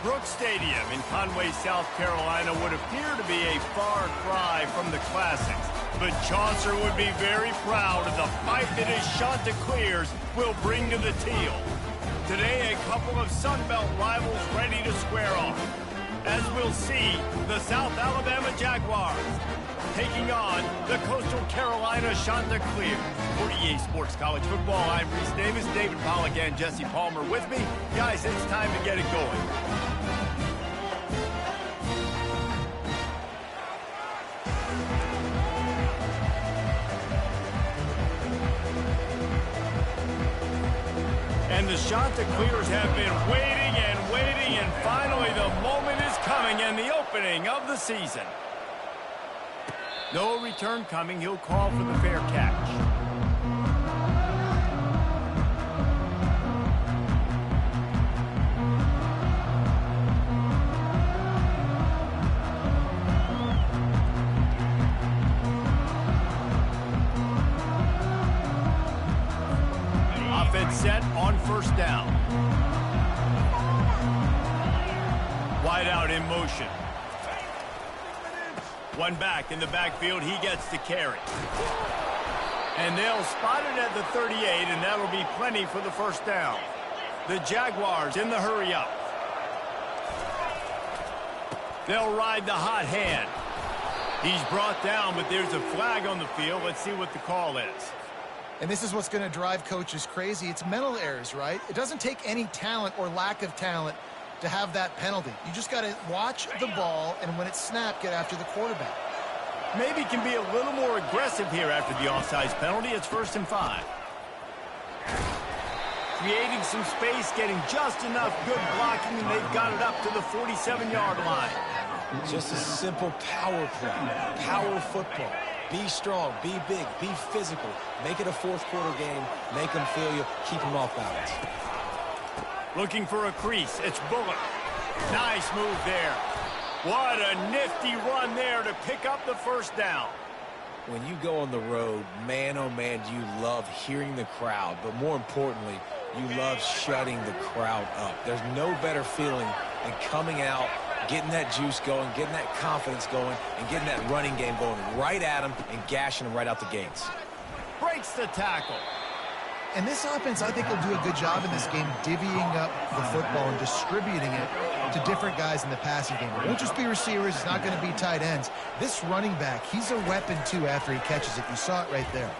Brooks Stadium in Conway, South Carolina would appear to be a far cry from the classics, but Chaucer would be very proud of the fight that his Chanticleers will bring to the Teal. Today, a couple of Sun Belt rivals ready to square off. As we'll see, the South Alabama Jaguars taking on the Coastal Carolina Chanticleers. For EA Sports College Football, I'm Reese Davis, David Pollack, and Jesse Palmer with me. Guys, it's time to get it going. And the Chanticleers have been waiting, and finally the moment is coming and the opening of the season. No return coming. He'll call for the fair catch. Offense set on first down. Wide out in motion. One back in the backfield. He gets the carry. And they'll spot it at the 38, and that'll be plenty for the first down. The Jaguars in the hurry up. They'll ride the hot hand. He's brought down, but there's a flag on the field. Let's see what the call is. And this is what's going to drive coaches crazy. It's mental errors, right? It doesn't take any talent or lack of talent to have that penalty. You just got to watch the ball, and when it's snapped, get after the quarterback. Maybe can be a little more aggressive here after the offsides penalty. It's 1st and 5. Creating some space, getting just enough good blocking, and they've got it up to the 47-yard line. Just a simple power play, power football. Be strong, be big, be physical. Make it a fourth-quarter game. Make them feel you. Keep them off balance. Looking for a crease. It's Bullock. Nice move there. What a nifty run there to pick up the first down. When you go on the road, man, oh man, do you love hearing the crowd. But more importantly, you love shutting the crowd up. There's no better feeling than coming out, getting that juice going, getting that confidence going, and getting that running game going right at them and gashing them right out the gates. Breaks the tackle. And this offense, I think, will do a good job in this game divvying up the football and distributing it to different guys in the passing game. It won't just be receivers. It's not going to be tight ends. This running back, he's a weapon, too, after he catches it. You saw it right there.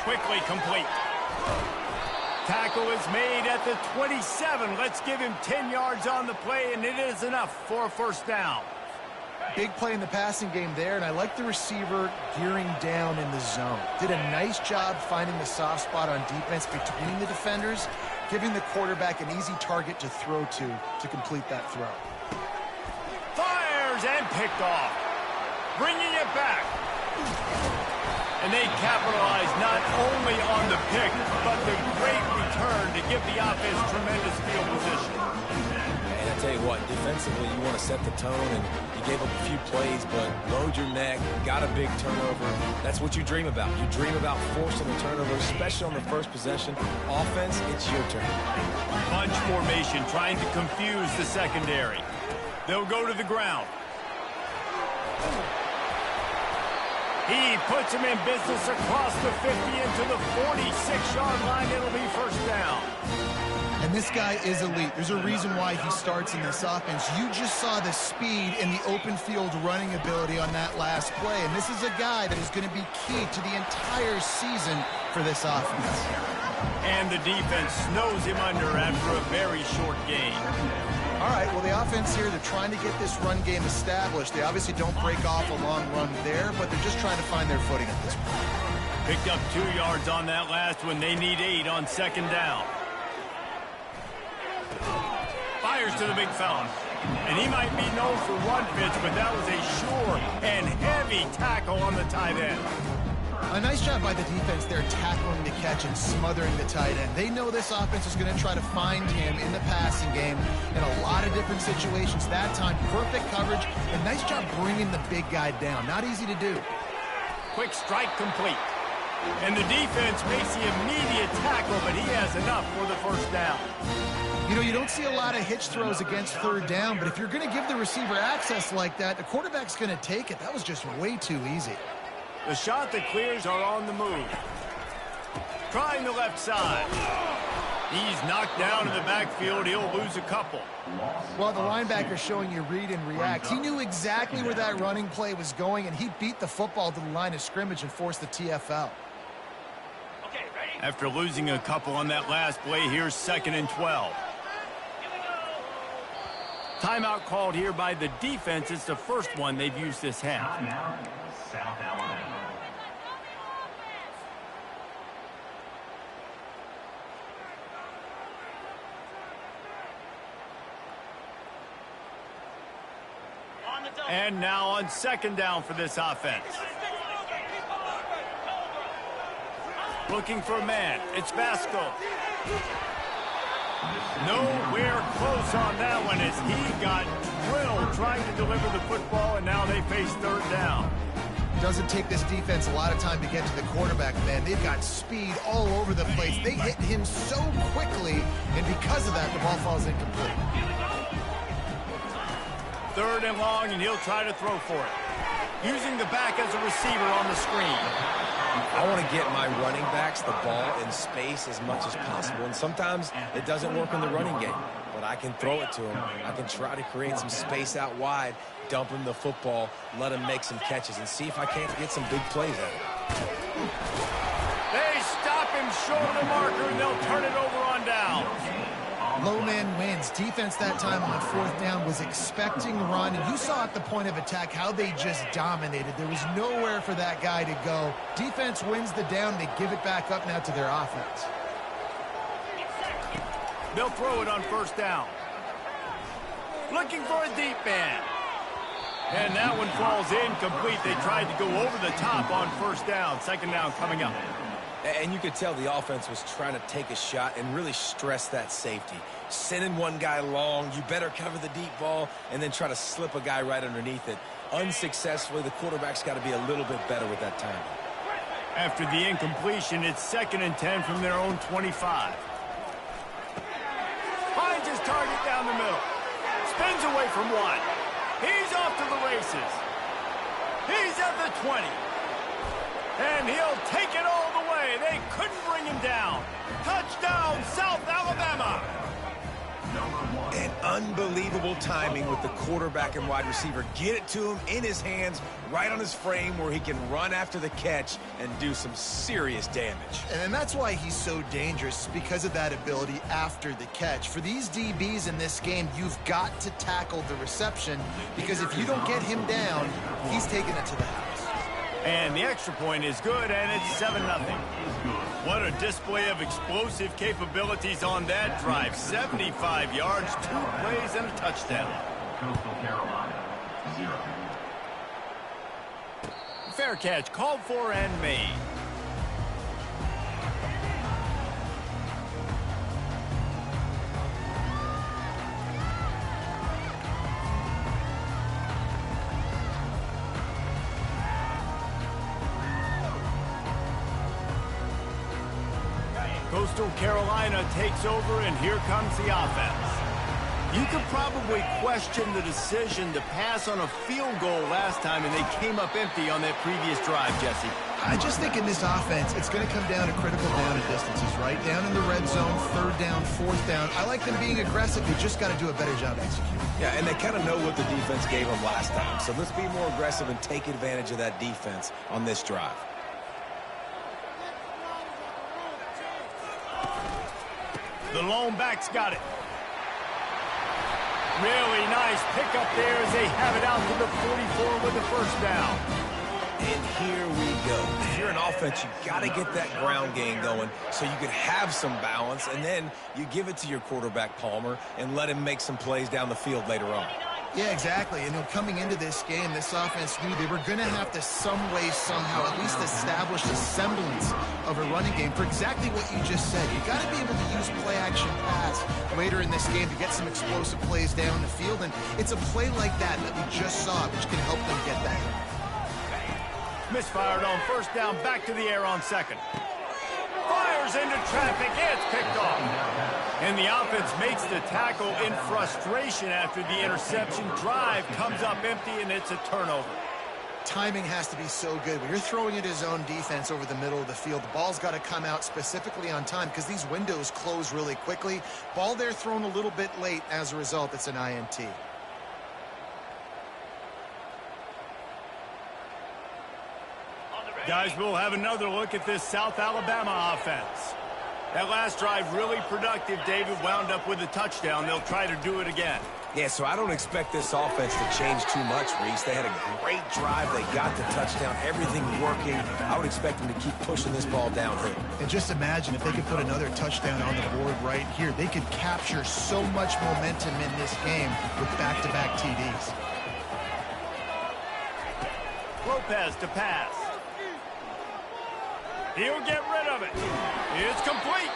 Quickly complete. Tackle is made at the 27. Let's give him 10 yards on the play, and it is enough for a first down. Big play in the passing game there, and I like the receiver gearing down in the zone. Did a nice job finding the soft spot on defense between the defenders, giving the quarterback an easy target to throw to complete that throw. Fires and picked off. Bringing it back. And they capitalize not only on the pick, but the great return to give the offense tremendous field position. And I tell you what, defensively, you want to set the tone, and you gave up a few plays, but load your neck, got a big turnover. That's what you dream about. You dream about forcing the turnover, especially on the first possession. Offense, it's your turn. Bunch formation, trying to confuse the secondary. They'll go to the ground. He puts him in business across the 50 into the 46-yard line. It'll be first down. And this guy is elite. There's a reason why he starts in this offense. You just saw the speed and the open field running ability on that last play. And this is a guy that is going to be key to the entire season for this offense. And the defense snows him under after a very short gain. All right, well, the offense here, they're trying to get this run game established. They obviously don't break off a long run there, but they're just trying to find their footing at this point. Picked up 2 yards on that last one. They need 8 on second down. Fires to the big fella. And he might be known for one pitch, but that was a sure and heavy tackle on the tight end. A nice job by the defense there, tackling the catch and smothering the tight end. They know this offense is going to try to find him in the passing game in a lot of different situations. That time, perfect coverage, and nice job bringing the big guy down. Not easy to do. Quick strike complete. And the defense makes the immediate tackle, but he has enough for the first down. You know, you don't see a lot of hitch throws against third down, but if you're going to give the receiver access like that, the quarterback's going to take it. That was just way too easy. The Chanticleers are on the move. Trying the left side. He's knocked down in the backfield. He'll lose a couple. Well, the linebacker's showing you read and react. He knew exactly where that running play was going, and he beat the football to the line of scrimmage and forced the TFL. After losing a couple on that last play, here's 2nd and 12. Timeout called here by the defense. It's the first one they've used this half. South Alabama. And now on 2nd down for this offense. Looking for a man. It's Vasco. Nowhere close on that one as he got drilled trying to deliver the football, and now they face 3rd down. Doesn't take this defense a lot of time to get to the quarterback, man. They've got speed all over the place. They hit him so quickly, and because of that, the ball falls incomplete. 3rd and long, and he'll try to throw for it. Using the back as a receiver on the screen. I want to get my running backs the ball in space as much as possible, and sometimes it doesn't work in the running game, but I can throw it to him. I can try to create some space out wide, dump him the football, let him make some catches, and see if I can't get some big plays out of it. They stop him short of the marker, and they'll turn it over on down. Low man wins. Defense that time on 4th down was expecting run, and you saw at the point of attack how they just dominated. There was nowhere for that guy to go. Defense wins the down. They give it back up now to their offense. They'll throw it on 1st down. Looking for a deep man. And that one falls incomplete. They tried to go over the top on 1st down. 2nd down coming up. And you could tell the offense was trying to take a shot and really stress that safety. Sending one guy long, you better cover the deep ball, and then try to slip a guy right underneath it. Unsuccessfully, the quarterback's got to be a little bit better with that timing. After the incompletion, it's 2nd and 10 from their own 25. Finds his target down the middle. Spins away from one. He's off to the races. He's at the 20. And he'll take it all the way. They couldn't bring him down. Touchdown, South Alabama. And unbelievable timing with the quarterback and wide receiver. Get it to him in his hands, right on his frame where he can run after the catch and do some serious damage. And that's why he's so dangerous, because of that ability after the catch. For these DBs in this game, you've got to tackle the reception, because if you don't get him down, he's taking it to the house. And the extra point is good, and it's 7-0. What a display of explosive capabilities on that drive. 75 yards, 2 plays, and a touchdown. Coastal Carolina, 0. Fair catch called for and made. Coastal Carolina takes over, and here comes the offense. You could probably question the decision to pass on a field goal last time, and they came up empty on that previous drive, Jesse. I just think in this offense, it's going to come down to critical down and distances, right? Down in the red zone, 3rd down, 4th down. I like them being aggressive. They just got to do a better job executing. Yeah, and they kind of know what the defense gave them last time. So let's be more aggressive and take advantage of that defense on this drive. The lone back's got it. Really nice pickup there as they have it out to the 44 with the 1st down. And here we go. If you're an offense, you got to get that ground game going so you can have some balance, and then you give it to your quarterback, Palmer, and let him make some plays down the field later on. Yeah, exactly. And coming into this game, this offense knew they were going to have to some way, somehow, at least establish a semblance of a running game for exactly what you just said. You got to be able to use play-action pass later in this game to get some explosive plays down the field. And it's a play like that that we just saw, which can help them get that. Misfired on first down, back to the air on second. Fires into traffic, it's picked off. And the offense makes the tackle in frustration after the interception. Drive comes up empty, and it's a turnover. Timing has to be so good. When you're throwing into zone defense over the middle of the field, the ball's got to come out specifically on time because these windows close really quickly. Ball there thrown a little bit late. As a result, it's an INT. Guys, we'll have another look at this South Alabama offense. That last drive really productive. David wound up with a touchdown. They'll try to do it again. Yeah, so I don't expect this offense to change too much, Reese. They had a great drive. They got the touchdown. Everything working. I would expect them to keep pushing this ball downhill. And just imagine if they could put another touchdown on the board right here. They could capture so much momentum in this game with back-to-back TDs. Lopez to pass. He'll get rid of it. It's complete.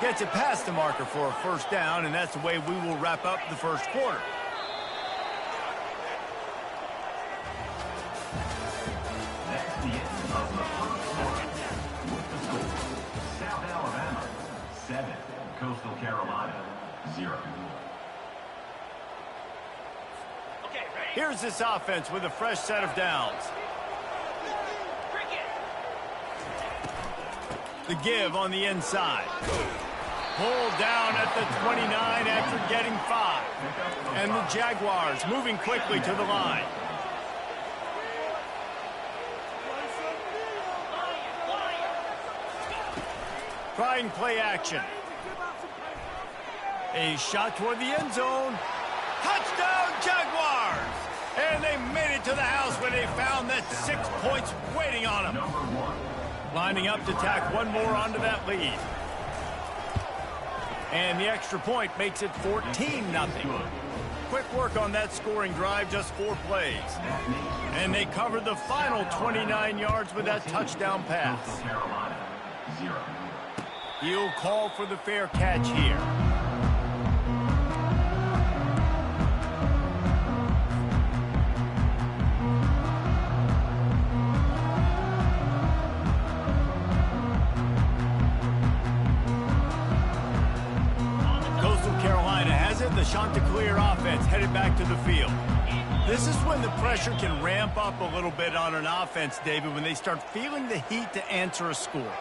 Gets it past the marker for a first down, and that's the way we will wrap up the first quarter. That's the end of the first quarter. With the score, South Alabama 7, Coastal Carolina 0. Here's this offense with a fresh set of downs. The give on the inside. Pulled down at the 29 after getting 5. And the Jaguars moving quickly to the line. Trying play action. A shot toward the end zone. Touchdown, Jaguars! And they made it to the house when they found that 6 points waiting on them. Number 1. Lining up to tack one more onto that lead. And the extra point makes it 14-0. Quick work on that scoring drive, just 4 plays. And they covered the final 29 yards with that touchdown pass. Coastal Carolina 0. He'll call for the fair catch here. The Chanticleer offense headed back to the field. This is when the pressure can ramp up a little bit on an offense, David, when they start feeling the heat to answer a score.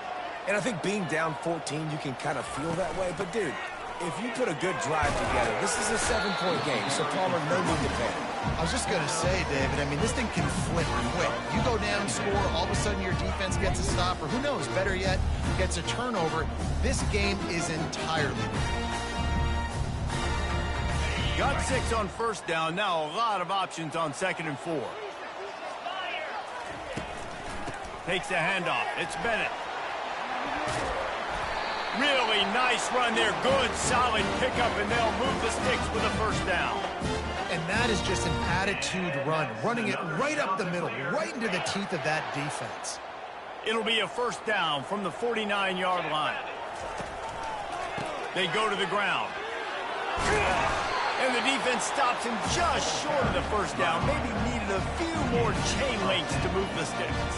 And I think being down 14, you can kind of feel that way. But, dude, if you put a good drive together, this is a 7-point game, so Palmer, no need to panic. I was just going to say, David, I mean, this thing can flip quick. You go down, score, all of a sudden your defense gets a stop, or who knows, better yet, gets a turnover. This game is entirely different. Got 6 on first down. Now a lot of options on 2nd and 4. Takes the handoff. It's Bennett. Really nice run there. Good, solid pickup, and they'll move the sticks with a first down. And that is just an attitude run, running it right up the middle, right into the teeth of that defense. It'll be a first down from the 49-yard line. They go to the ground. And the defense stops him just short of the first down. Maybe needed a few more chain links to move the sticks.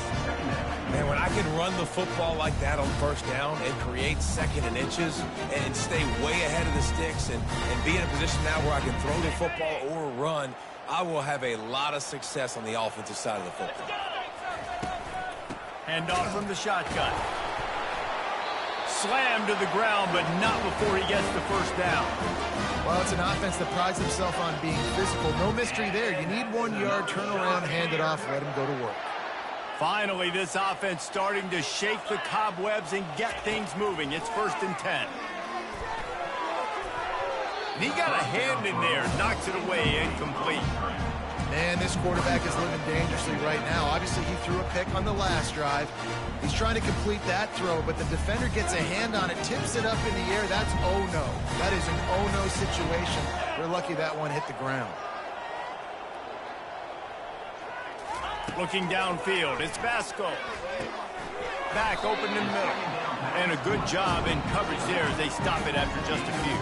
Man, when I can run the football like that on first down and create 2nd and inches and stay way ahead of the sticks and be in a position now where I can throw the football or run, I will have a lot of success on the offensive side of the football. Hand off from the shotgun. Slammed to the ground, but not before he gets the first down. Well, it's an offense that prides itself on being physical. No mystery there. You need 1 yard, turn around, hand it off, let him go to work. Finally, this offense starting to shake the cobwebs and get things moving. It's 1st and 10. And he got a hand in there, knocks it away, incomplete. Man, this quarterback is living dangerously right now. Obviously, he threw a pick on the last drive. He's trying to complete that throw, but the defender gets a hand on it, tips it up in the air. That's oh-no. That is an oh-no situation. We're lucky that one hit the ground. Looking downfield, it's Vasco. Back open in the middle. And a good job in coverage there as they stop it after just a few.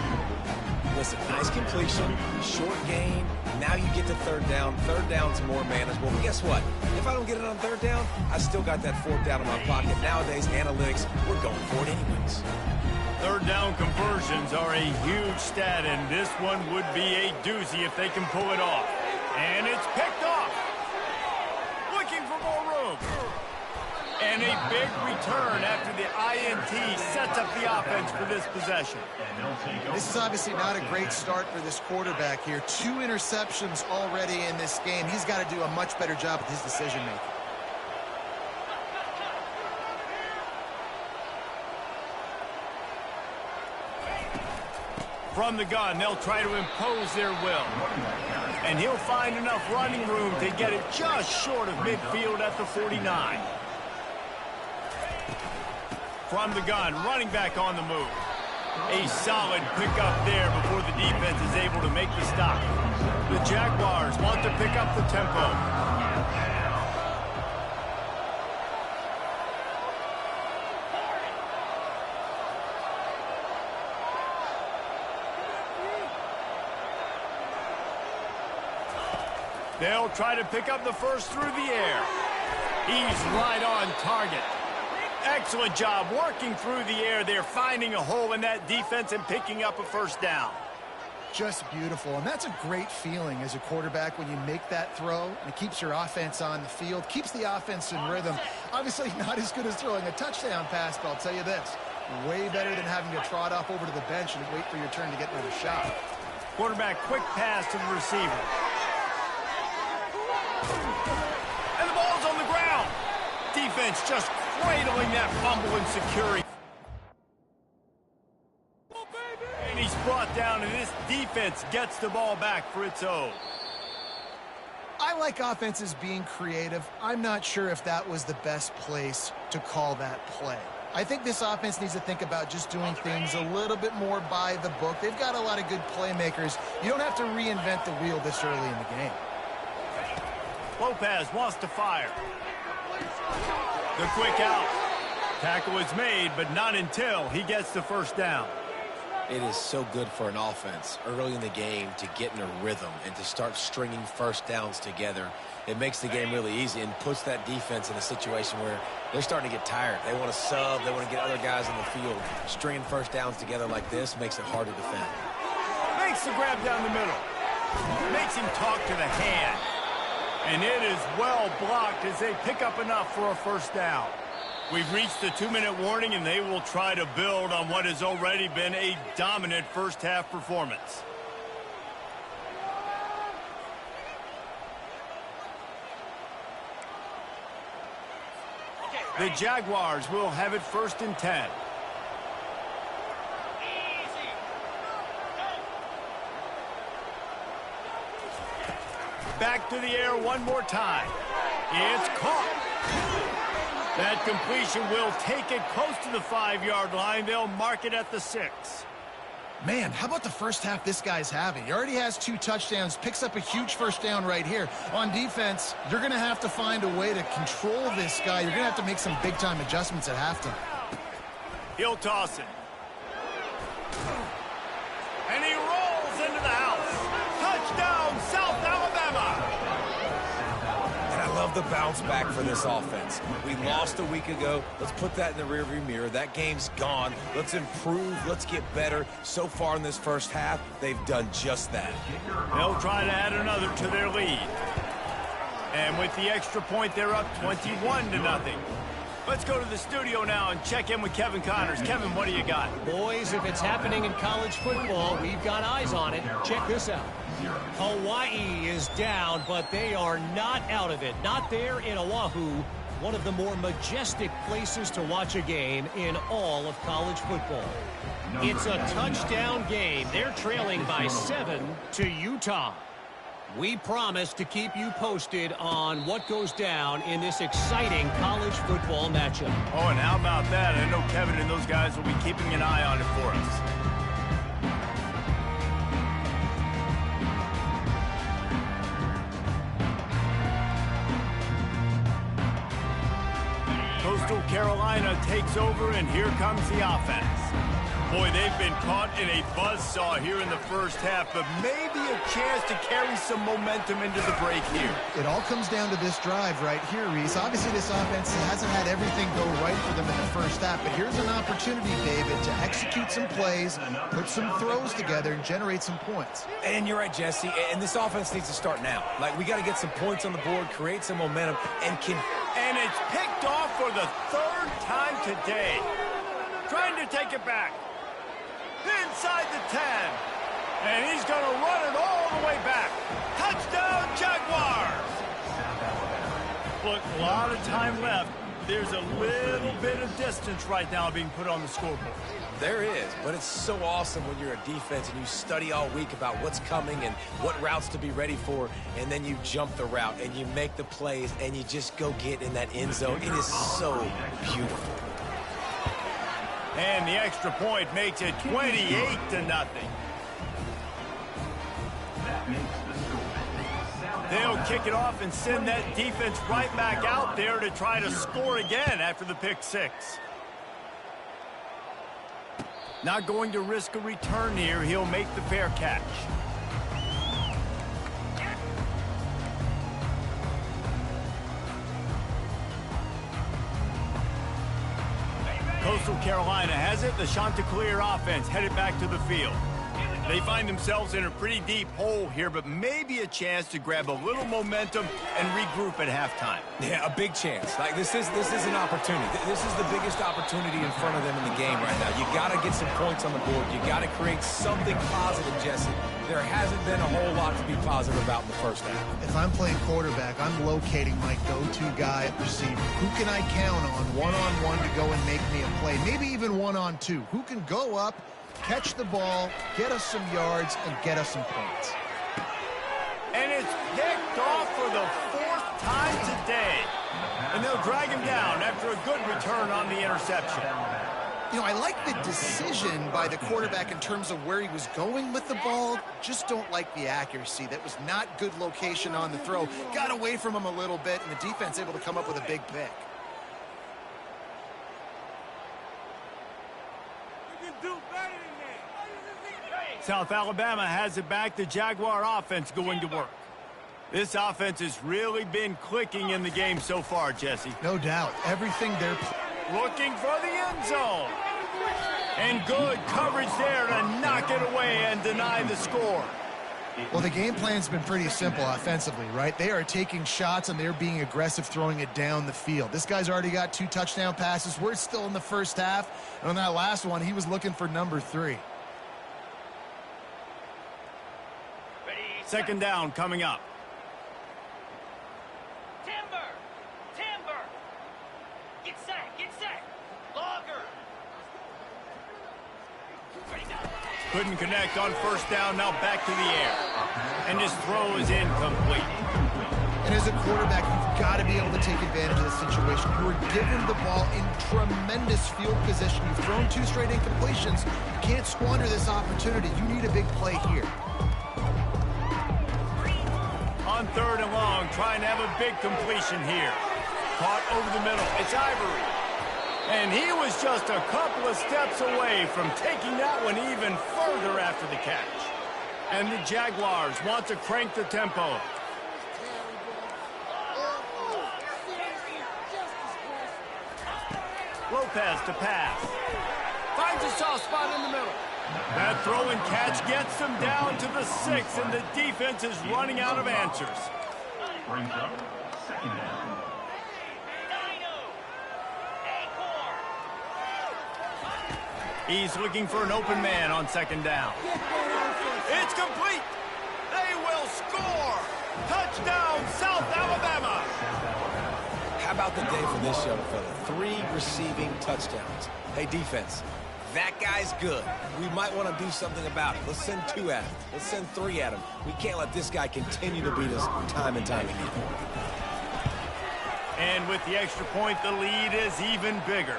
Listen, nice completion, short gain. Now you get to third down. Third down's more manageable. But guess what? If I don't get it on third down, I still got that fourth down in my pocket. Nowadays, analytics, we're going for it anyways. Third down conversions are a huge stat, and this one would be a doozy if they can pull it off. And it's picked off. Looking for more room. And a big return after the INT sets up the offense for this possession. This is obviously not a great start for this quarterback here. 2 interceptions already in this game. He's got to do a much better job with his decision-making. From the gun, they'll try to impose their will. And he'll find enough running room to get it just short of midfield at the 49. From the gun, running back on the move. A solid pickup there before the defense is able to make the stop. The Jaguars want to pick up the tempo. They'll try to pick up the first through the air. He's right on target. Excellent job working through the air there, finding a hole in that defense and picking up a first down. Just beautiful, and that's a great feeling as a quarterback when you make that throw, and it keeps your offense on the field, keeps the offense in rhythm. Obviously not as good as throwing a touchdown pass, but I'll tell you this, way better than having to trot off over to the bench and wait for your turn to get another shot. Quarterback quick pass to the receiver. And the ball's on the ground. Defense just cradling that fumble and securing. And he's brought down, and this defense gets the ball back for its own. I like offenses being creative. I'm not sure if that was the best place to call that play. I think this offense needs to think about just doing things a little bit more by the book. They've got a lot of good playmakers. You don't have to reinvent the wheel this early in the game. Lopez wants to fire. The quick out. Tackle is made, but not until he gets the first down. It is so good for an offense early in the game to get in a rhythm and to start stringing first downs together. It makes the game really easy and puts that defense in a situation where they're starting to get tired. They want to sub. They want to get other guys on the field. Stringing first downs together like this makes it hard to defend. Makes the grab down the middle. Makes him talk to the hand. And it is well blocked as they pick up enough for a first down. We've reached the 2-minute warning, and they will try to build on what has already been a dominant first-half performance. The Jaguars will have it 1st and 10. Back to the air one more time. It's caught. That completion will take it close to the 5-yard line. They'll mark it at the 6. Man, how about the first half this guy's having? He already has 2 touchdowns, picks up a huge first down right here. On defense, you're going to have to find a way to control this guy. You're going to have to make some big-time adjustments at halftime. He'll toss it. And he rolls into the house. Touchdown, South Alabama. And I love the bounce back for this offense. We lost a week ago. Let's put that in the rearview mirror. That game's gone. Let's improve. Let's get better. So far in this first half, they've done just that. They'll try to add another to their lead. And with the extra point, they're up 21-0. Let's go to the studio now and check in with Kevin Connors. Kevin, what do you got? Boys, if it's happening in college football, we've got eyes on it. Check this out. Hawaii is down, but they are not out of it. Not there in Oahu, one of the more majestic places to watch a game in all of college football. It's a touchdown game. They're trailing by 7 to Utah. We promise to keep you posted on what goes down in this exciting college football matchup. Oh, and how about that? I know Kevin and those guys will be keeping an eye on it for us. Coastal Carolina takes over, and here comes the offense. Boy, they've been caught in a buzzsaw here in the first half, but maybe a chance to carry some momentum into the break here. It all comes down to this drive right here, Reese. Obviously, this offense hasn't had everything go right for them in the first half, but here's an opportunity, David, to execute some plays, put some throws together, and generate some points. And you're right, Jesse, and this offense needs to start now. Like, we got to get some points on the board, create some momentum, and And it's picked off for the third time today. Trying to take it back. Inside the 10. And he's going to run it all the way back. Touchdown, Jaguars! Look, a lot of time left. There's a little bit of distance right now being put on the scoreboard. There is, but it's so awesome when you're a defense and you study all week about what's coming and what routes to be ready for, and then you jump the route and you make the plays and you just go get in that end zone. It is so beautiful. And the extra point makes it 28-0. They'll kick it off and send that defense right back out there to try to score again after the pick six. Not going to risk a return here. He'll make the fair catch. Coastal Carolina has it. The Chanticleer offense headed back to the field. They find themselves in a pretty deep hole here, but maybe a chance to grab a little momentum and regroup at halftime. Yeah, a big chance. Like, this is an opportunity. This is the biggest opportunity in front of them in the game right now. You got to get some points on the board. You got to create something positive, Jesse. There hasn't been a whole lot to be positive about in the first half. If I'm playing quarterback, I'm locating my go-to guy at receiver. Who can I count on one-on-one to go and make me a play? Maybe even one-on-two. Who can go up, catch the ball, get us some yards, and get us some points? And it's picked off for the fourth time today. And they'll drag him down after a good return on the interception. You know, I like the decision by the quarterback in terms of where he was going with the ball. Just don't like the accuracy. That was not good location on the throw. Got away from him a little bit, and the defense able to come up with a big pick. South Alabama has it back. The Jaguar offense going to work. This offense has really been clicking in the game so far, Jesse. No doubt. Everything they're looking for the end zone. And good coverage there to knock it away and deny the score. Well, the game plan's been pretty simple offensively, right? They are taking shots and they're being aggressive, throwing it down the field. This guy's already got 2 touchdown passes. We're still in the first half. And on that last one, he was looking for number 3. Second down coming up. Timber. Get set. Logger. Couldn't connect on first down. Now back to the air. And his throw is incomplete. And as a quarterback, you've got to be able to take advantage of the situation. You were given the ball in tremendous field position. You've thrown 2 straight incompletions. You can't squander this opportunity. You need a big play here. On third and long, trying to have a big completion here. Caught over the middle. It's Ivory. And he was just a couple of steps away from taking that one even further after the catch. And the Jaguars want to crank the tempo. Lopez to pass. Finds a soft spot in the middle. That throw and catch gets them down to the 6, and the defense is running out of answers. Brings up second down. He's looking for an open man on second down. It's complete. They will score. Touchdown, South Alabama. How about the day for this young fella? 3 receiving touchdowns. Hey, defense, that guy's good. We might want to do something about it. Let's send 2 at him. Let's send 3 at him. We can't let this guy continue to beat us time and time again. And with the extra point, the lead is even bigger.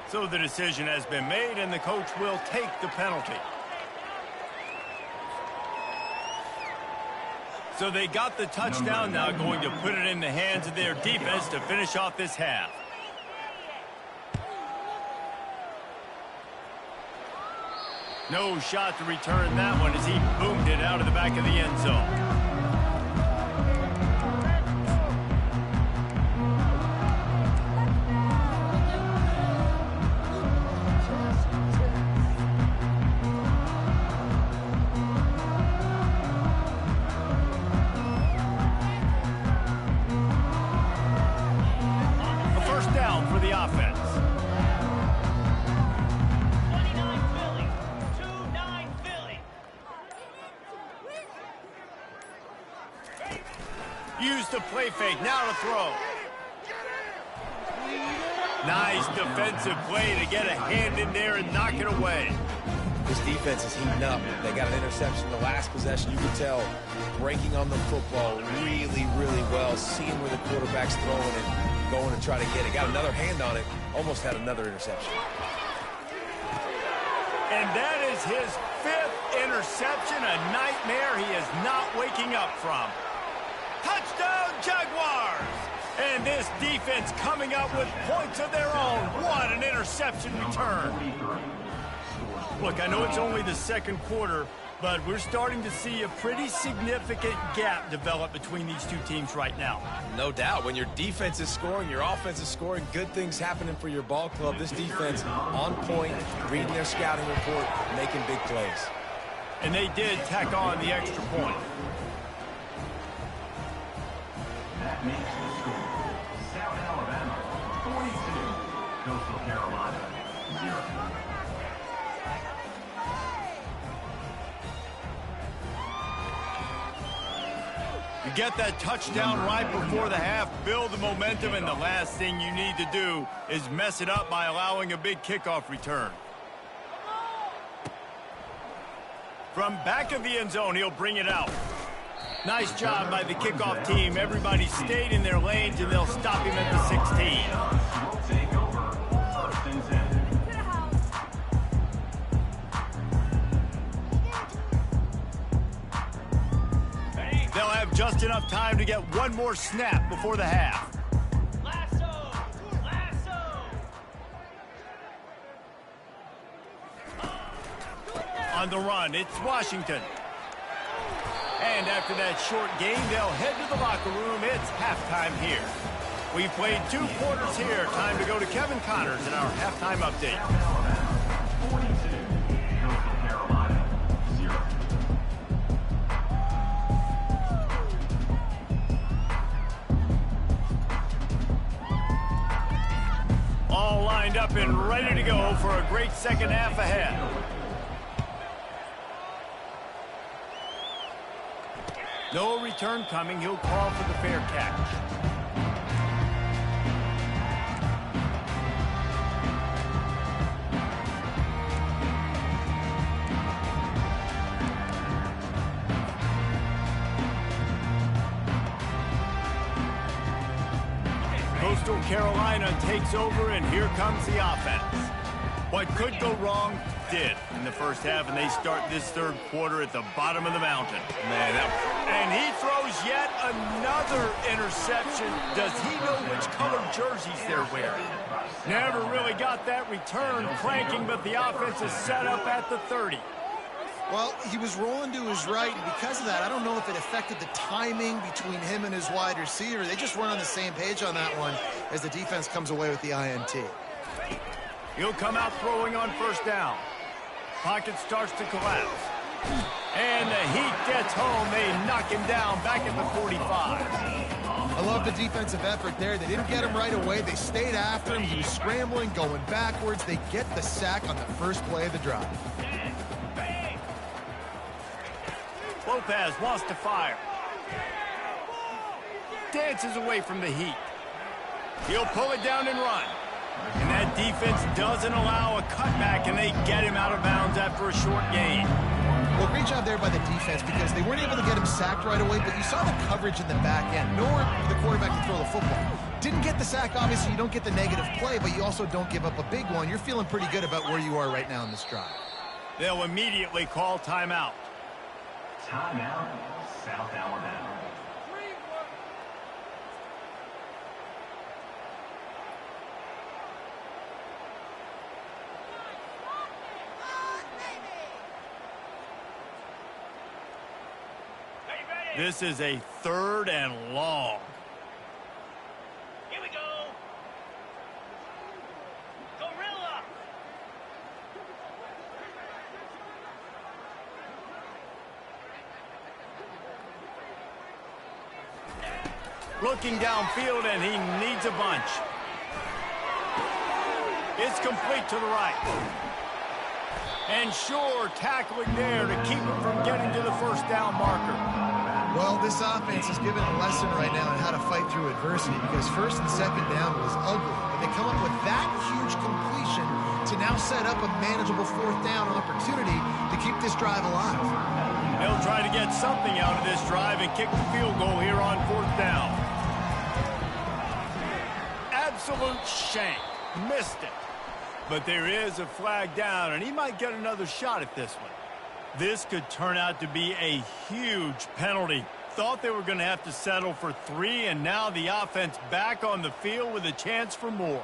So the decision has been made, and the coach will take the penalty. So they got the touchdown, now going to put it in the hands of their defense to finish off this half. No shot to return that one as he boomed it out of the back of the end zone. Use the play fake, now to throw. Nice defensive play to get a hand in there and knock it away. This defense is heating up. They got an interception the last possession. You can tell breaking on the football really, really well, seeing where the quarterback's throwing and going to try to get it. Got another hand on it, almost had another interception. And that is his 5th interception, a nightmare he is not waking up from. Touchdown, Jaguars! And this defense coming up with points of their own. What an interception return. Look, I know it's only the second quarter, but we're starting to see a pretty significant gap develop between these two teams right now. No doubt. When your defense is scoring, your offense is scoring, good things happening for your ball club. This defense on point, reading their scouting report, making big plays. And they did tack on the extra point. That makes the score. South Alabama, 42. Coastal Carolina, 0. You get that touchdown right before the half, build the momentum, and the last thing you need to do is mess it up by allowing a big kickoff return. From back of the end zone, he'll bring it out. Nice job by the kickoff team. Everybody stayed in their lanes, and they'll stop him at the 16. Will take over 1st and 10. They'll have just enough time to get one more snap before the half. Lasso! Lasso! On the run, it's Washington. And after that short game, they'll head to the locker room. It's halftime here. We've played 2 quarters here. Time to go to Kevin Connors in our halftime update. Alabama, 42. Coastal Carolina, 0. All lined up and ready to go for a great second half ahead. No return coming. He'll call for the fair catch. Coastal Carolina takes over, and here comes the offense. What could go wrong did in the first half, and they start this third quarter at the bottom of the mountain. Man, And he throws yet another interception. Does he know which color jerseys they're wearing? Never really got that return cranking, but the offense is set up at the 30. Well, he was rolling to his right, and because of that, I don't know if it affected the timing between him and his wide receiver. They just weren't on the same page on that one as the defense comes away with the INT. He'll come out throwing on first down. Pocket starts to collapse. And the heat gets home. They knock him down back at the 45. I love the defensive effort there. They didn't get him right away. They stayed after him. He was scrambling, going backwards. They get the sack on the first play of the drive. Lopez wants to fire. Dances away from the heat. He'll pull it down and run. And that defense doesn't allow a cutback, and they get him out of bounds after a short gain. Well, great job there by the defense because they weren't able to get him sacked right away, but you saw the coverage in the back end. Nowhere for the quarterback to throw the football. Didn't get the sack, obviously. You don't get the negative play, but you also don't give up a big one. You're feeling pretty good about where you are right now in this drive. They'll immediately call timeout. Timeout, South Alabama. This is a 3rd and long. Here we go. Gorilla. Looking downfield, and he needs a bunch. It's complete to the right. And sure, tackling there to keep him from getting to the first down marker. Well, this offense is given a lesson right now on how to fight through adversity because 1st and 2nd down was ugly. But they come up with that huge completion to now set up a manageable 4th down opportunity to keep this drive alive. They'll try to get something out of this drive and kick the field goal here on 4th down. Absolute shank. Missed it. But there is a flag down, and he might get another shot at this one. This could turn out to be a huge penalty. Thought they were going to have to settle for 3, and now the offense back on the field with a chance for more.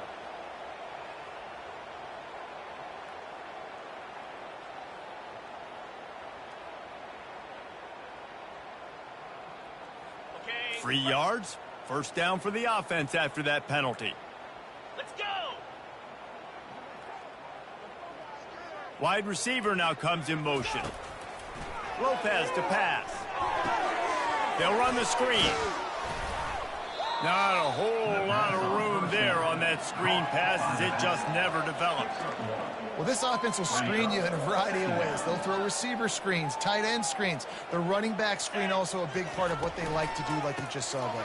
Okay. 3 yards. First down for the offense after that penalty. Let's go. Wide receiver now comes in motion. Lopez to pass. They'll run the screen. Not a whole lot of room there on that screen pass as it just never developed. Well, this offense will screen you in a variety of ways. They'll throw receiver screens, tight end screens. The running back screen also a big part of what they like to do, like you just saw there.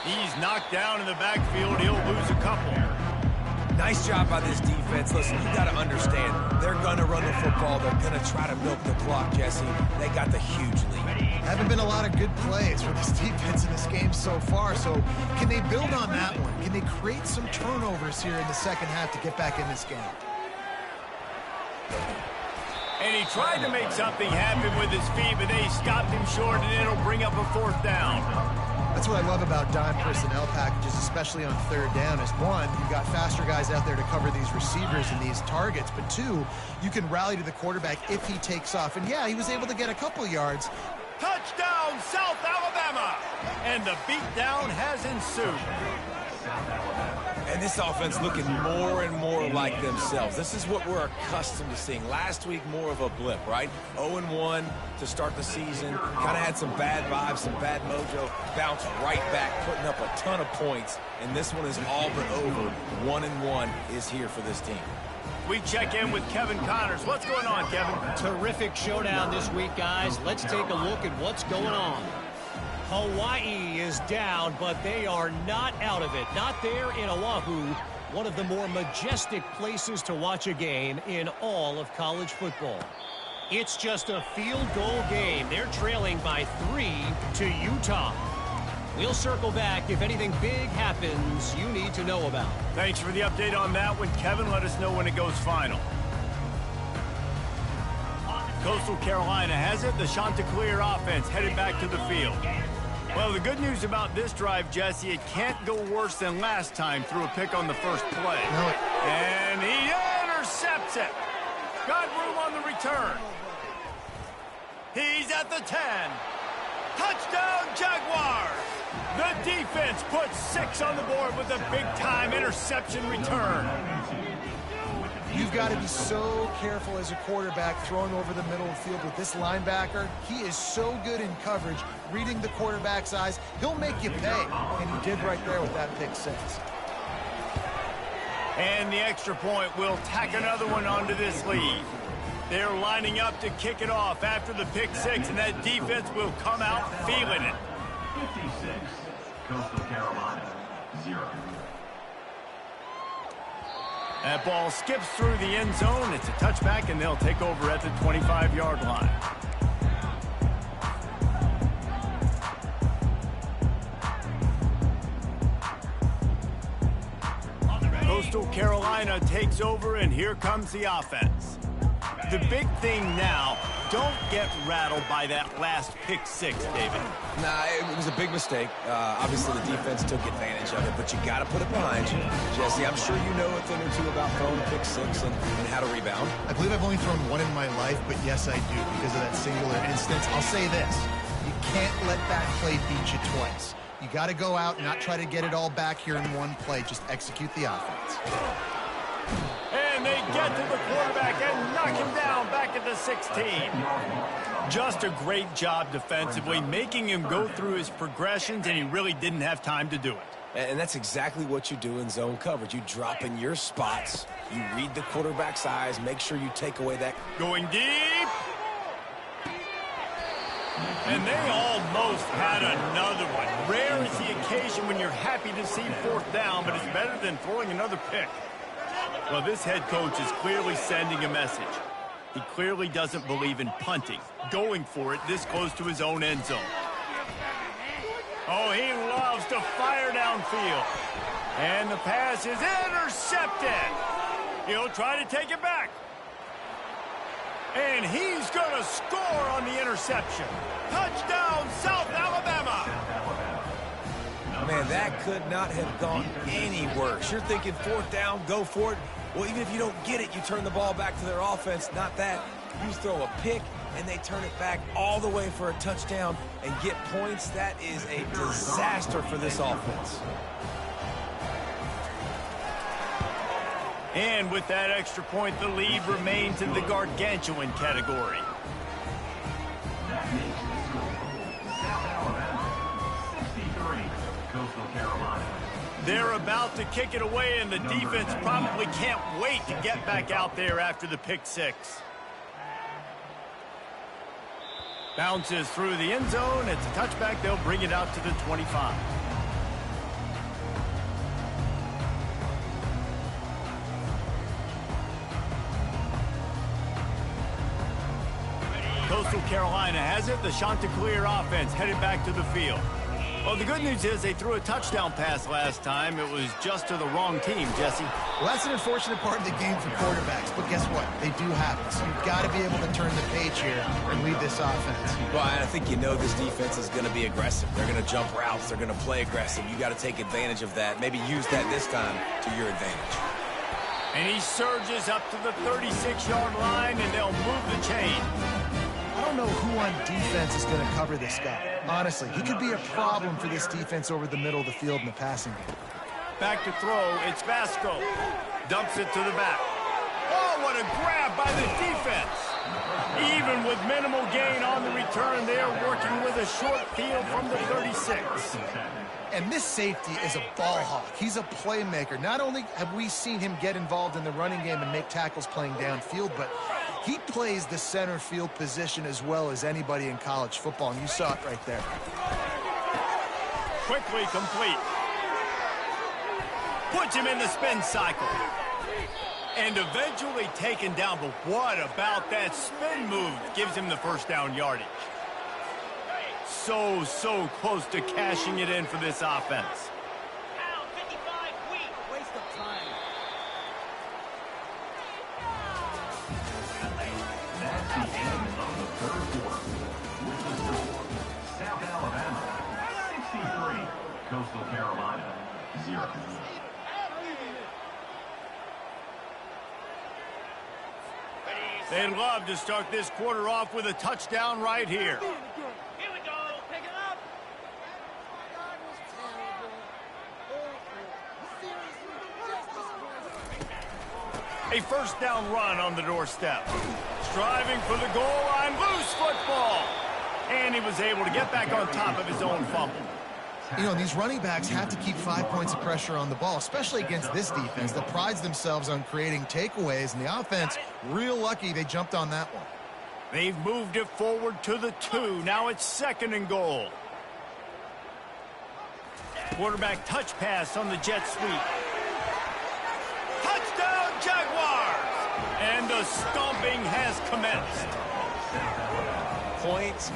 He's knocked down in the backfield. He'll lose a couple. Nice job by this defense. Listen, you got to understand, they're going to run the football. They're going to try to milk the clock, Jesse. They got the huge lead. Haven't been a lot of good plays for this defense in this game so far, so can they build on that one? Can they create some turnovers here in the second half to get back in this game? And he tried to make something happen with his feet, but they stopped him short, and it'll bring up a 4th down. That's what I love about dime personnel packages, especially on 3rd down, is 1, you've got faster guys out there to cover these receivers and these targets, but 2, you can rally to the quarterback if he takes off. And yeah, he was able to get a couple yards. Touchdown, South Alabama! And the beatdown has ensued. And this offense looking more and more like themselves. This is what we're accustomed to seeing. Last week, more of a blip, right? 0-1 to start the season. Kind of had some bad vibes, some bad mojo. Bounced right back, putting up a ton of points. And this one is all but over. 1-1 is here for this team. We check in with Kevin Connors. What's going on, Kevin? Terrific showdown this week, guys. Let's take a look at what's going on. Hawaii is down, but they are not out of it. Not there in Oahu, one of the more majestic places to watch a game in all of college football. It's just a field goal game. They're trailing by 3 to Utah. We'll circle back if anything big happens you need to know about. Thanks for the update on that one, Kevin. Let us know when it goes final. Coastal Carolina has it. The Chanticleer offense headed back to the field. Well, the good news about this drive, Jesse, it can't go worse than last time through a pick on the first play. No. And he intercepts it. Got room on the return. He's at the 10. Touchdown, Jaguars. The defense puts 6 on the board with a big-time interception return. You've got to be so careful as a quarterback throwing over the middle of the field with this linebacker. He is so good in coverage, reading the quarterback's eyes. He'll make you pay, and he did right there with that pick 6. And the extra point will tack another one onto this lead. They're lining up to kick it off after the pick 6, and that defense will come out feeling it. 56, Coastal Carolina, 0. That ball skips through the end zone. It's a touchback, and they'll take over at the 25-yard line. Coastal Carolina takes over, and here comes the offense. The big thing now, don't get rattled by that last pick 6, David. Nah, it was a big mistake. Obviously, the defense took advantage of it, but you got to put it behind you. Jesse, I'm sure you know a thing or two about throwing a pick 6 and how to rebound. I believe I've only thrown one in my life, but yes, I do because of that singular instance. I'll say this. You can't let that play beat you twice. You got to go out and not try to get it all back here in one play. Just execute the offense. And they get to the quarterback and knock him down back at the 16. Just a great job defensively, making him go through his progressions, and he really didn't have time to do it. And that's exactly what you do in zone coverage. You drop in your spots, you read the quarterback's eyes, make sure you take away that. Going deep. And they almost had another one. Rare is the occasion when you're happy to see fourth down, but it's better than throwing another pick. Well, this head coach is clearly sending a message. He clearly doesn't believe in punting, going for it this close to his own end zone. Oh, he loves to fire downfield. And the pass is intercepted. He'll try to take it back. And he's going to score on the interception. Touchdown, South Alabama. Man, that could not have gone any worse. You're thinking fourth down, go for it. Well, even if you don't get it, you turn the ball back to their offense. Not that. You throw a pick, and they turn it back all the way for a touchdown and get points. That is a disaster for this offense. And with that extra point, the lead remains in the gargantuan category. That makes the score South Alabama 63, Coastal Carolina. They're about to kick it away, and the defense probably can't wait to get back out there after the pick six. Bounces through the end zone. It's a touchback. They'll bring it out to the 25. Coastal Carolina has it. The Chanticleer offense headed back to the field. Well, the good news is they threw a touchdown pass last time. It was just to the wrong team, Jesse. Well, that's an unfortunate part of the game for quarterbacks, but guess what? They do happen. So you've got to be able to turn the page here and lead this offense. Well, I think you know this defense is going to be aggressive. They're going to jump routes. They're going to play aggressive. You got to take advantage of that. Maybe use that this time to your advantage. And he surges up to the 36-yard line, and they'll move the chain. I don't know who on defense is going to cover this guy. Honestly, he could be a problem for this defense over the middle of the field in the passing game. Back to throw, it's Vasco. Dumps it to the back. Oh, what a grab by the defense. Even with minimal gain on the return, they're working with a short field from the 36. And this safety is a ball hawk. He's a playmaker. Not only have we seen him get involved in the running game and make tackles playing downfield, but he plays the center field position as well as anybody in college football, and you saw it right there. Quickly complete. Puts him in the spin cycle. And eventually taken down, but what about that spin move? Gives him the first down yardage. So close to cashing it in for this offense. Pound 55 weak. Waste of time. That's the end of the third quarter. With the score, South Alabama 63, Coastal Carolina 0. They'd love to start this quarter off with a touchdown right here. Here we go. Pick it up. A first down run on the doorstep. Striving for the goal line, loose football. And he was able to get back on top of his own fumble. You know, these running backs have to keep 5 points of pressure on the ball, especially against this defense that prides themselves on creating takeaways, and the offense, real lucky they jumped on that one. They've moved it forward to the 2. Now it's second and goal. Quarterback touch pass on the jet sweep. Touchdown, Jaguars! And the stomping has commenced. Points,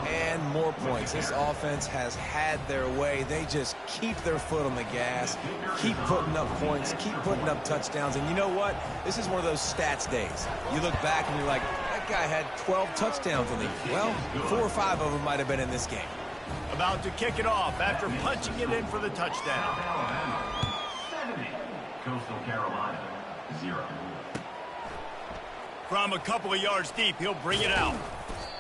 and more points. This offense has had their way. They just keep their foot on the gas, keep putting up points, keep putting up touchdowns. And you know what? This is one of those stats days. You look back and you're like, that guy had 12 touchdowns in the league. Well, 4 or 5 of them might have been in this game. About to kick it off after punching it in for the touchdown. Alabama 70, Coastal Carolina 0. From a couple of yards deep, he'll bring it out.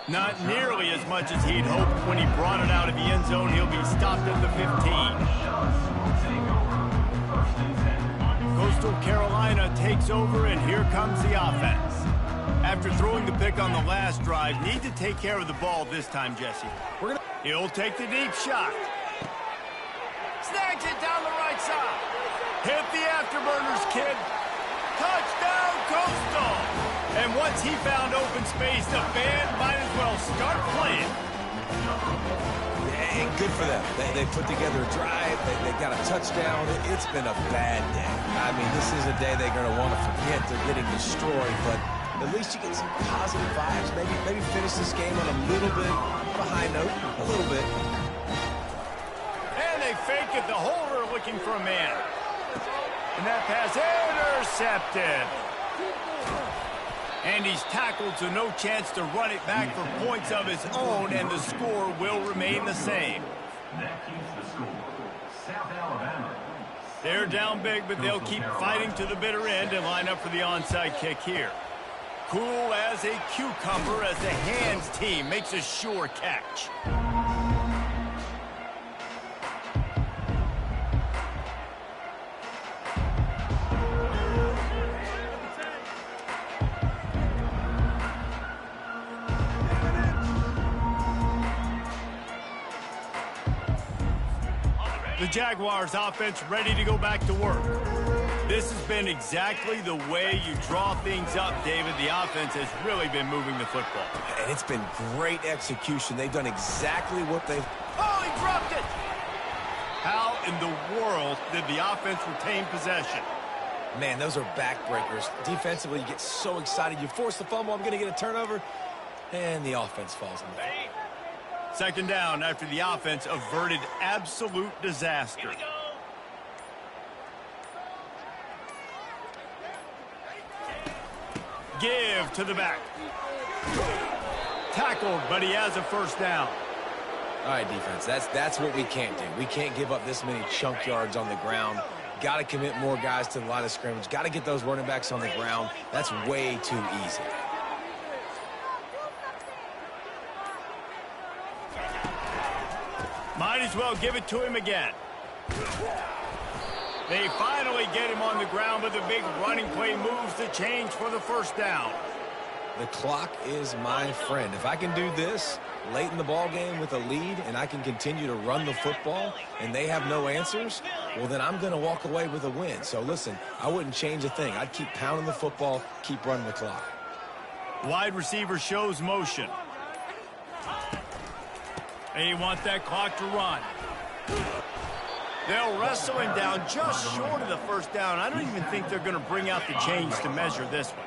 Not nearly as much as he'd hoped when he brought it out of the end zone. He'll be stopped at the 15. Coastal Carolina takes over, and here comes the offense. After throwing the pick on the last drive, need to take care of the ball this time, Jesse. He'll take the deep shot. Snags it down the right side. Hit the afterburners, kid. Touchdown, Coastal. And once he found open space, the band might as well start playing. And good for them. They put together a drive. They got a touchdown. It's been a bad day. I mean, this is a day they're going to want to forget. They're getting destroyed, but at least you get some positive vibes. Maybe finish this game on a little bit of a high note. A little bit. And they fake it. The holder looking for a man. And that pass intercepted. And he's tackled, so no chance to run it back for points of his own, and the score will remain the same. That keeps the score. South Alabama. They're down big, but they'll keep fighting to the bitter end and line up for the onside kick here. Cool as a cucumber as the hands team makes a sure catch. The Jaguars offense ready to go back to work. This has been exactly the way you draw things up, David. The offense has really been moving the football. And it's been great execution. They've done exactly what they've... Oh, he dropped it! How in the world did the offense retain possession? Man, those are backbreakers. Defensively, you get so excited. You force the fumble, I'm going to get a turnover, and the offense falls in the field. Second down after the offense averted absolute disaster. Give to the back. Tackled, but he has a first down. All right, defense, that's what we can't do. We can't give up this many chunk yards on the ground. Got to commit more guys to the line of scrimmage. Got to get those running backs on the ground. That's way too easy. Might as well give it to him again. They finally get him on the ground, but the big running play moves the change for the first down. The clock is my friend. If I can do this late in the ball game with a lead and I can continue to run the football and they have no answers, well, then I'm going to walk away with a win. So, listen, I wouldn't change a thing. I'd keep pounding the football, keep running the clock. Wide receiver shows motion. They want that clock to run. They'll wrestle him down just short of the first down. I don't even think they're going to bring out the chains to measure this one.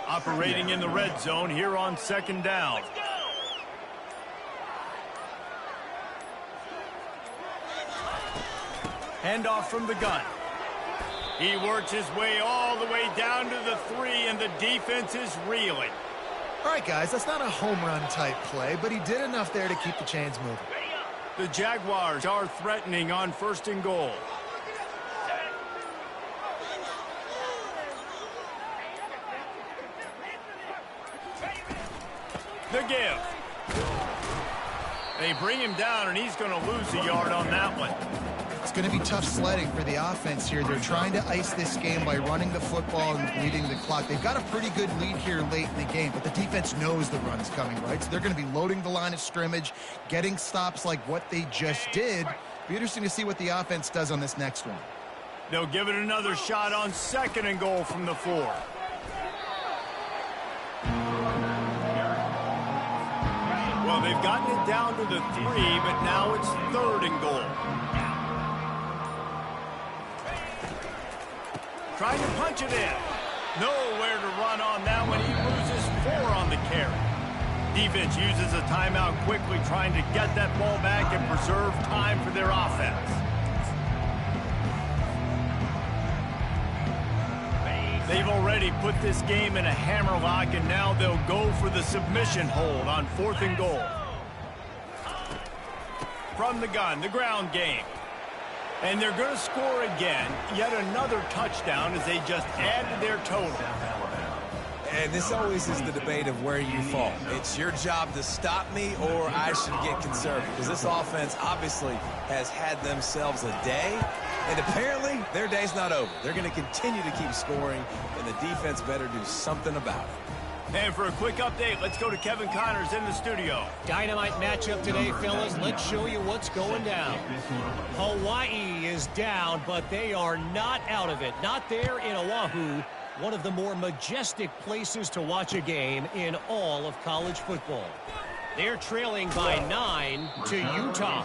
Operating in the red zone here on second down. Handoff from the gun. He works his way all the way down to the 3, and the defense is reeling. All right, guys, that's not a home run type play, but he did enough there to keep the chains moving. The Jaguars are threatening on first and goal. The give. They bring him down, and he's going to lose a yard on that one. It's going to be tough sledding for the offense here. They're trying to ice this game by running the football and leading the clock. They've got a pretty good lead here late in the game, but the defense knows the run's coming, right? So they're going to be loading the line of scrimmage, getting stops like what they just did. Be interesting to see what the offense does on this next one. They'll give it another shot on second and goal from the 4. Well, they've gotten it down to the 3, but now it's third and goal. Trying to punch it in. Nowhere to run on that one. He loses 4 on the carry. Defense uses a timeout quickly, trying to get that ball back and preserve time for their offense. They've already put this game in a hammerlock, and now they'll go for the submission hold on 4th and goal. From the gun, the ground game. And they're going to score again, yet another touchdown as they just add to their total. And this always is the debate of where you fall. It's your job to stop me, or I should get conservative. Because this offense obviously has had themselves a day, and apparently their day's not over. They're going to continue to keep scoring, and the defense better do something about it. And for a quick update, let's go to Kevin Connors in the studio. Dynamite matchup today, fellas. Let's show you what's going down. Hawaii is down, but they are not out of it. Not there in Oahu, one of the more majestic places to watch a game in all of college football. They're trailing by 9 to Utah.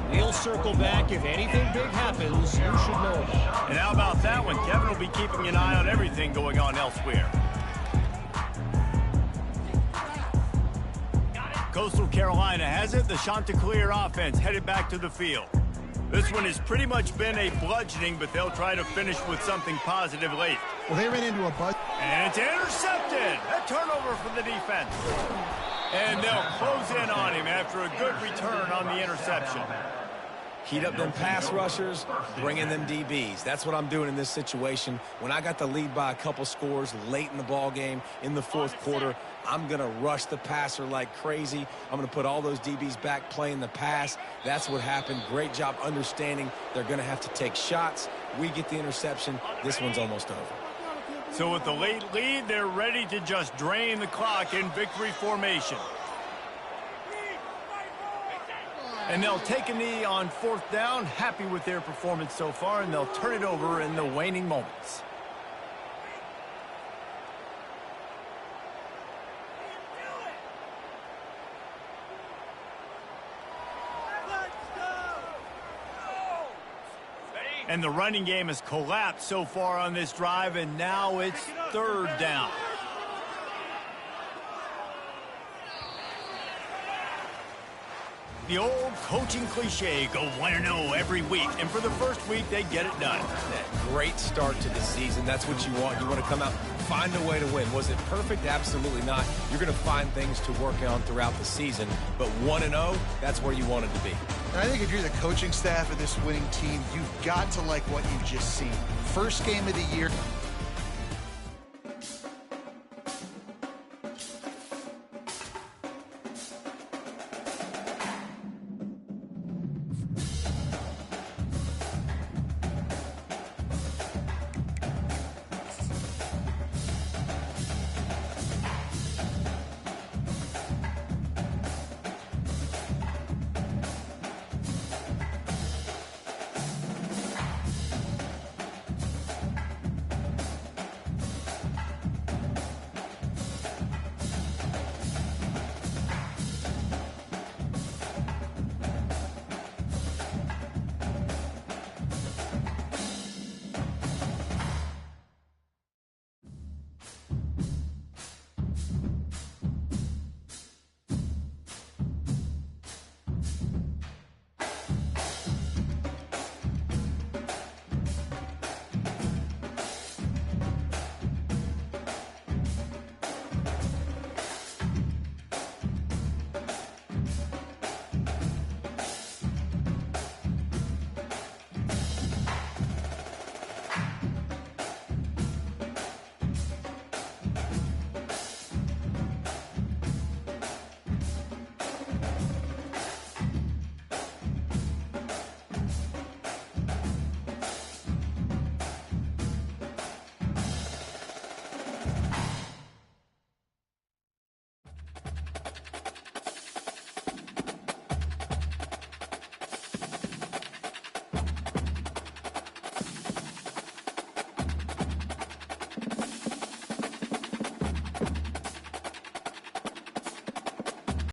We'll circle back if anything big happens. You should know about it. And how about that one? Kevin will be keeping an eye on everything going on elsewhere. Coastal Carolina has it. The Chanticleer offense headed back to the field. This one has pretty much been a bludgeoning, but they'll try to finish with something positive late. Well, they ran into a buzz. And it's intercepted. A turnover for the defense. And they'll close in on him after a good return on the interception. Heat up them pass rushers, bring in them DBs. That's what I'm doing in this situation. When I got the lead by a couple scores late in the ball game in the fourth quarter, I'm going to rush the passer like crazy. I'm going to put all those DBs back playing the pass. That's what happened. Great job understanding they're going to have to take shots. We get the interception. This one's almost over. So with the late lead, they're ready to just drain the clock in victory formation. And they'll take a knee on fourth down, happy with their performance so far, and they'll turn it over in the waning moments. And the running game has collapsed so far on this drive, and now it's third down. The old coaching cliche, go 1-0 every week. And for the first week, they get it done. That great start to the season. That's what you want. You want to come out, find a way to win. Was it perfect? Absolutely not. You're going to find things to work on throughout the season. But 1-0, that's where you want it to be. And I think if you're the coaching staff of this winning team, you've got to like what you've just seen. First game of the year,